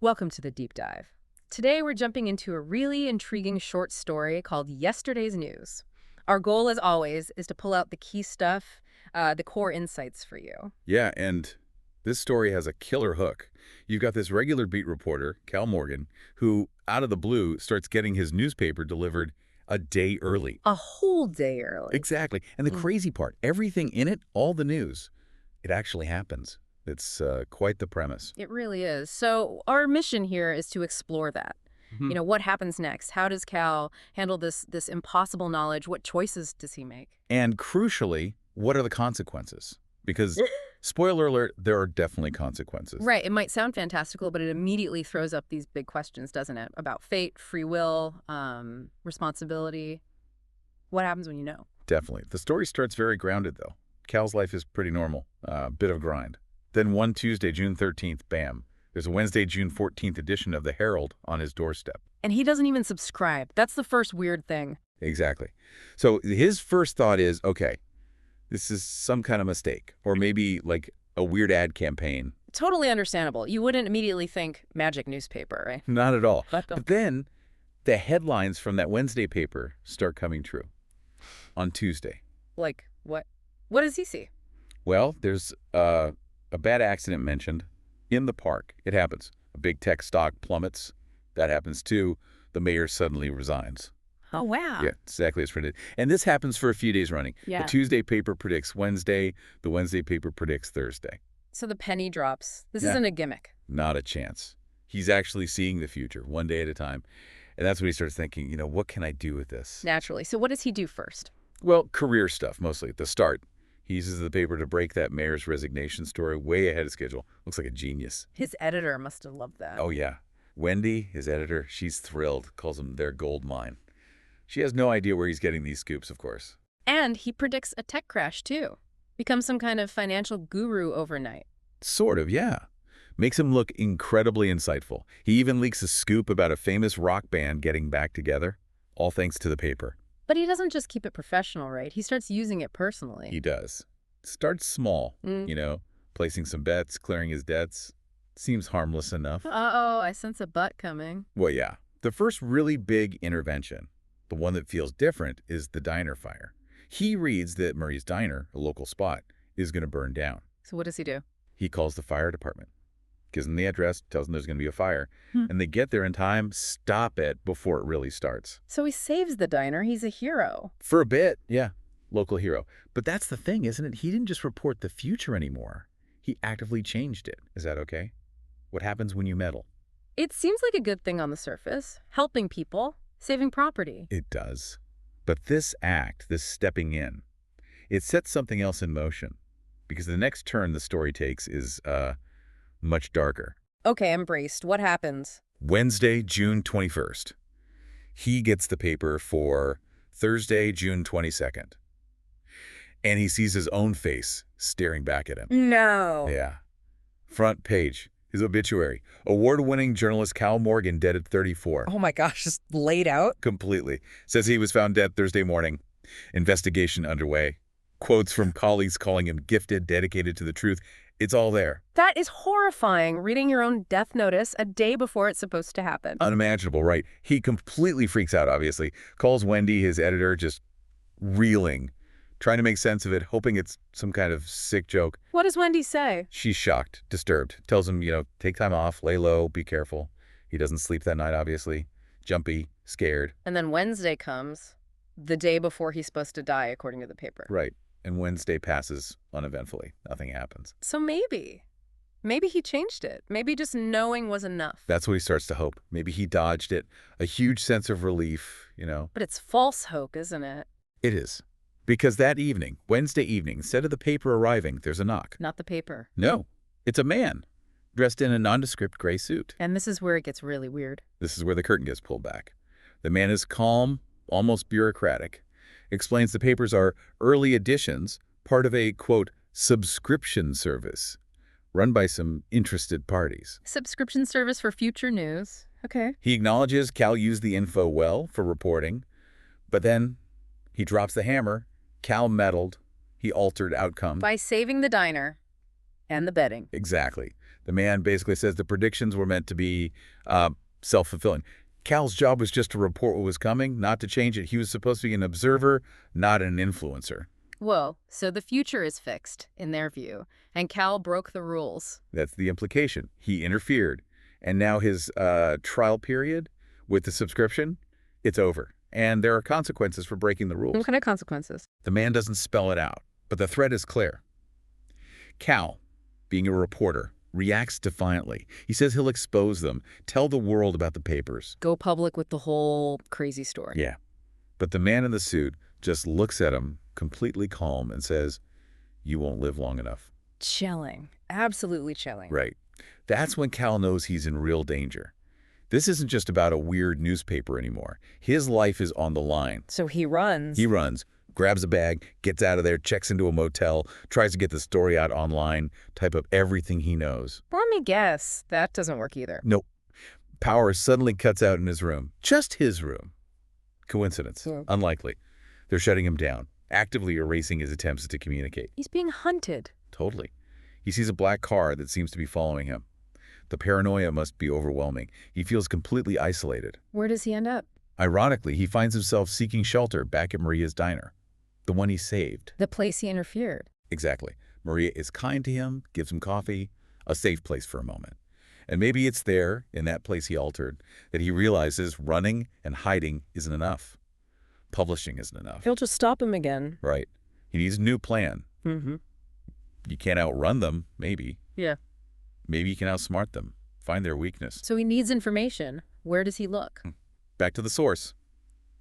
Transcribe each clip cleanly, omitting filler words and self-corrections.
Welcome to the deep dive. Today we're jumping into a really intriguing short story called Yesterday's News. Our goal, as always, is to pull out the key stuff, the core insights for you. Yeah, and this story has a killer hook. You've got this regular beat reporter, Cal Morgan, who, out of the blue, starts getting his newspaper delivered a day early. A whole day early. Exactly. And the crazy part, everything in it, all the news, it actually happens. It's quite the premise. It really is. So our mission here is to explore that. Mhm. What happens next? How does Cal handle this impossible knowledge? What choices does he make? And crucially, what are the consequences? Because, spoiler alert, there are definitely consequences. Right. It might sound fantastical, but it immediately throws up these big questions, doesn't it? About fate, free will, responsibility. What happens when you know? Definitely. The story starts very grounded, though. Cal's life is pretty normal, bit of grind. Then one Tuesday, June 13th, bam, there's a Wednesday, June 14th edition of the Herald on his doorstep. And he doesn't even subscribe. That's the first weird thing. Exactly. So his first thought is, okay, this is some kind of mistake, or maybe like a weird ad campaign. Totally understandable. You wouldn't immediately think magic newspaper, right? Not at all. But But then the headlines from that Wednesday paper start coming true on Tuesday. like, what? What does he see? Well, there's a bad accident mentioned in the park. It happens. A big tech stock plummets. That happens too. The mayor suddenly resigns. Oh, wow. Yeah, exactly as printed. And this happens for a few days running. Yeah. The Tuesday paper predicts Wednesday. The Wednesday paper predicts Thursday. So the penny drops. This Yeah. isn't a gimmick. Not a chance. He's actually seeing the future, one day at a time. And that's when he starts thinking, what can I do with this? Naturally. So what does he do first? Well, career stuff, mostly, at the start. He uses the paper to break that mayor's resignation story way ahead of schedule. Looks like a genius. His editor must have loved that. Oh, yeah. Wendy, his editor, she's thrilled, calls him their gold mine. She has no idea where he's getting these scoops, of course. And he predicts a tech crash, too. Becomes some kind of financial guru overnight. Sort of, yeah. Makes him look incredibly insightful. He even leaks a scoop about a famous rock band getting back together, all thanks to the paper. But he doesn't just keep it professional, right? He starts using it personally. He does. Starts small, placing some bets, clearing his debts. Seems harmless enough. Uh-oh, I sense a butt coming. Well, yeah. The first really big intervention, the one that feels different, is the diner fire. He reads that Murray's Diner, a local spot, is going to burn down. So what does he do? He calls the fire department, gives them the address, tells them there's going to be a fire, and they get there in time, stop it before it really starts. So he saves the diner. He's a hero. For a bit, yeah, local hero. But that's the thing, isn't it? He didn't just report the future anymore. He actively changed it. Is that okay? What happens when you meddle? It seems like a good thing on the surface. Helping people, saving property. It does. But this act, this stepping in, it sets something else in motion. Because the next turn the story takes is much darker. Okay, I'm braced. What happens? Wednesday, June 21st. He gets the paper for Thursday, June 22nd. And he sees his own face staring back at him. No. Yeah. Front page, his obituary. Award-winning journalist Cal Morgan, dead at 34. Oh my gosh, just laid out? Completely. Says he was found dead Thursday morning. Investigation underway. Quotes from colleagues calling him gifted, dedicated to the truth. It's all there. That is horrifying, reading your own death notice a day before it's supposed to happen. Unimaginable, right? He completely freaks out, obviously. Calls Wendy, his editor, just reeling, trying to make sense of it, hoping it's some kind of sick joke. What does Wendy say? She's shocked, disturbed. Tells him, take time off, lay low, be careful. He doesn't sleep that night, obviously. Jumpy, scared. And then Wednesday comes, the day before he's supposed to die, according to the paper. Right. And Wednesday passes uneventfully. Nothing happens. So maybe he changed it. Maybe just knowing was enough. That's what he starts to hope. Maybe he dodged it. A huge sense of relief, But it's false hope, isn't it? It is. Because that evening, Wednesday evening, instead of the paper arriving, there's a knock. Not the paper. No, it's a man, dressed in a nondescript gray suit. And this is where it gets really weird. This is where the curtain gets pulled back. The man is calm, almost bureaucratic. Explains the papers are early editions, part of a, quote, subscription service, run by some interested parties. Subscription service for future news. Okay. He acknowledges Cal used the info well for reporting, but then he drops the hammer. Cal meddled. He altered outcome. By saving the diner and the betting. Exactly. The man basically says the predictions were meant to be self-fulfilling. Cal's job was just to report what was coming, not to change it. He was supposed to be an observer, not an influencer. Whoa, so the future is fixed, in their view, and Cal broke the rules. That's the implication. He interfered. And now his trial period with the subscription, it's over. And there are consequences for breaking the rules. What kind of consequences? The man doesn't spell it out, but the threat is clear. Cal, being a reporter, reacts defiantly. He says he'll expose them, tell the world about the papers. Go public with the whole crazy story. Yeah. But the man in the suit just looks at him, completely calm, and says, "You won't live long enough." Chilling. Absolutely chilling. Right. That's when Cal knows he's in real danger. This isn't just about a weird newspaper anymore. His life is on the line. So he runs. He runs, grabs a bag, gets out of there, checks into a motel, tries to get the story out online, type up everything he knows. Let me guess. That doesn't work either. Nope. Power suddenly cuts out in his room. Just his room. Coincidence. Yeah. Unlikely. They're shutting him down, actively erasing his attempts to communicate. He's being hunted. Totally. He sees a black car that seems to be following him. The paranoia must be overwhelming. He feels completely isolated. Where does he end up? Ironically, he finds himself seeking shelter back at Maria's diner, the one he saved. The place he interfered. Exactly. Maria is kind to him, gives him coffee, a safe place for a moment. And maybe it's there, in that place he altered, that he realizes running and hiding isn't enough. Publishing isn't enough. He'll just stop him again. Right. He needs a new plan. Mm-hmm. You can't outrun them, maybe. Yeah. Maybe you can outsmart them, find their weakness. So he needs information. Where does he look? Back to the source,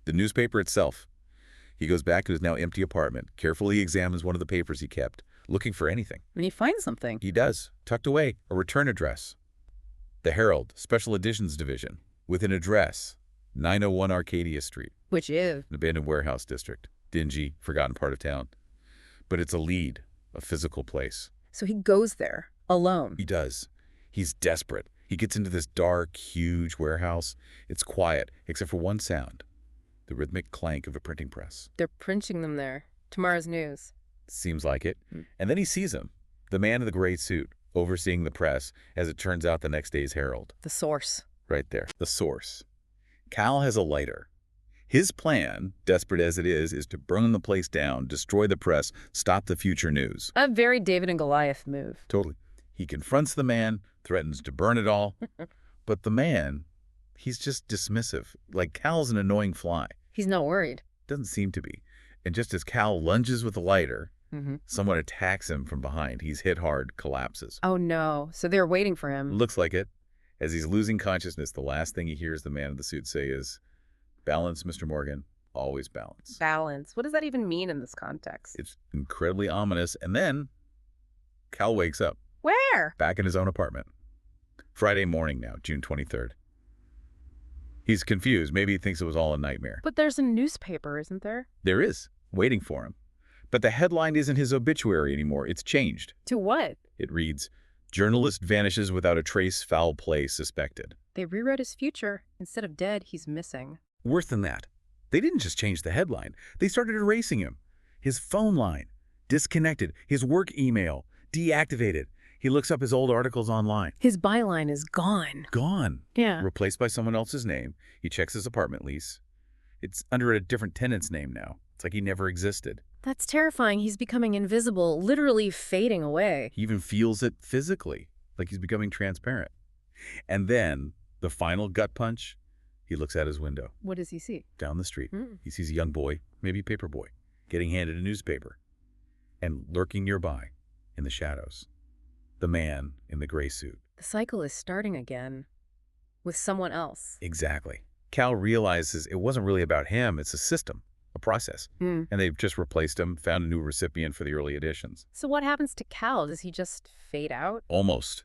the newspaper itself. He goes back to his now empty apartment, carefully examines one of the papers he kept, looking for anything. And he finds something. He does, tucked away, a return address. The Herald, Special Editions Division, with an address, 901 Arcadia Street. Which is? An abandoned warehouse district, dingy, forgotten part of town. But it's a lead, a physical place. So he goes there, alone. He does. He's desperate. He gets into this dark, huge warehouse. It's quiet, except for one sound, the rhythmic clank of a printing press. They're printing them there. Tomorrow's news. Seems like it. And then he sees him, the man in the gray suit, overseeing the press, as it turns out the next day's Herald. The source. Right there, the source. Cal has a lighter. His plan, desperate as it is to burn the place down, destroy the press, stop the future news. A very David and Goliath move. Totally. He confronts the man, threatens to burn it all. But the man, he's just dismissive, like Cal's an annoying fly. He's not worried. Doesn't seem to be. And just as Cal lunges with the lighter, someone attacks him from behind. He's hit hard, collapses. Oh no. So they're waiting for him. Looks like it. As he's losing consciousness, the last thing he hears the man in the suit say is, "Balance, Mr. Morgan, always balance." Balance. What does that even mean in this context? It's incredibly ominous. And then Cal wakes up. Where? Back in his own apartment. Friday morning now, June 23rd. He's confused. Maybe he thinks it was all a nightmare. But there's a newspaper, isn't there? There is, waiting for him. But the headline isn't his obituary anymore. It's changed. To what? It reads, "Journalist vanishes without a trace, foul play suspected." They rewrote his future. Instead of dead, he's missing. Worse than that. They didn't just change the headline. They started erasing him. His phone line, disconnected. His work email, deactivated. He looks up his old articles online. His byline is gone. Gone. Yeah. Replaced by someone else's name. He checks his apartment lease. It's under a different tenant's name now. It's like he never existed. That's terrifying. He's becoming invisible, literally fading away. He even feels it physically, like he's becoming transparent. And then, the final gut punch, he looks out his window. What does he see? Down the street. He sees a young boy, maybe a paper boy, getting handed a newspaper. And lurking nearby, in the shadows, the man in the gray suit. The cycle is starting again. With someone else. Exactly. Cal realizes it wasn't really about him, it's a system, a process. And they've just replaced him, found a new recipient for the early editions. So what happens to Cal? Does he just fade out? Almost.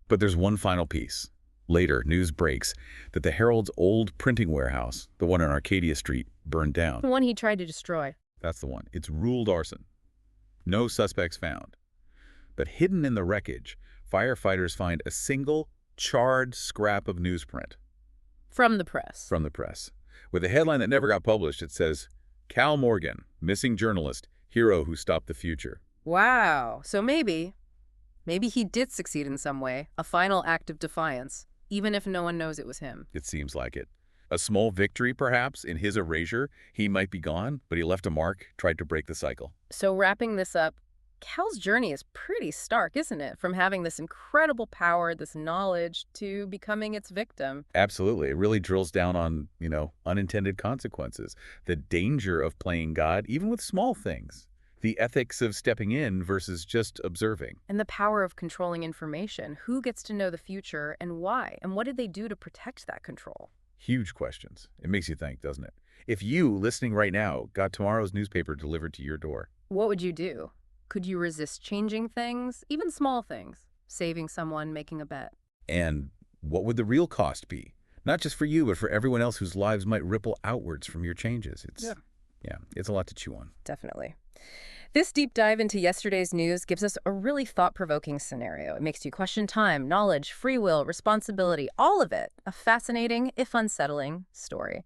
But there's one final piece. Later, news breaks that the Herald's old printing warehouse, the one on Arcadia Street, burned down. The one he tried to destroy. That's the one. It's ruled arson. No suspects found. But hidden in the wreckage, firefighters find a single, charred scrap of newsprint. From the press. From the press. With a headline that never got published, it says, "Cal Morgan, missing journalist, hero who stopped the future." Wow. So maybe Maybe he did succeed in some way, a final act of defiance, even if no one knows it was him. It seems like it. A small victory, perhaps, in his erasure. He might be gone, but he left a mark, tried to break the cycle. So wrapping this up, Cal's journey is pretty stark, isn't it? From having this incredible power, this knowledge, to becoming its victim. Absolutely. It really drills down on, unintended consequences, the danger of playing God, even with small things, the ethics of stepping in versus just observing. And the power of controlling information. Who gets to know the future and why? And what did they do to protect that control? Huge questions. It makes you think, doesn't it? If you, listening right now, got tomorrow's newspaper delivered to your door, What would you do? Could you resist changing things, even small things? Saving someone, making a bet? and what would the real cost be? Not just for you, but for everyone else whose lives might ripple outwards from your changes. Yeah. Yeah, it's a lot to chew on. Definitely. This deep dive into yesterday's news gives us a really thought-provoking scenario. It makes you question time, knowledge, free will, responsibility, all of it. A fascinating, if unsettling, story.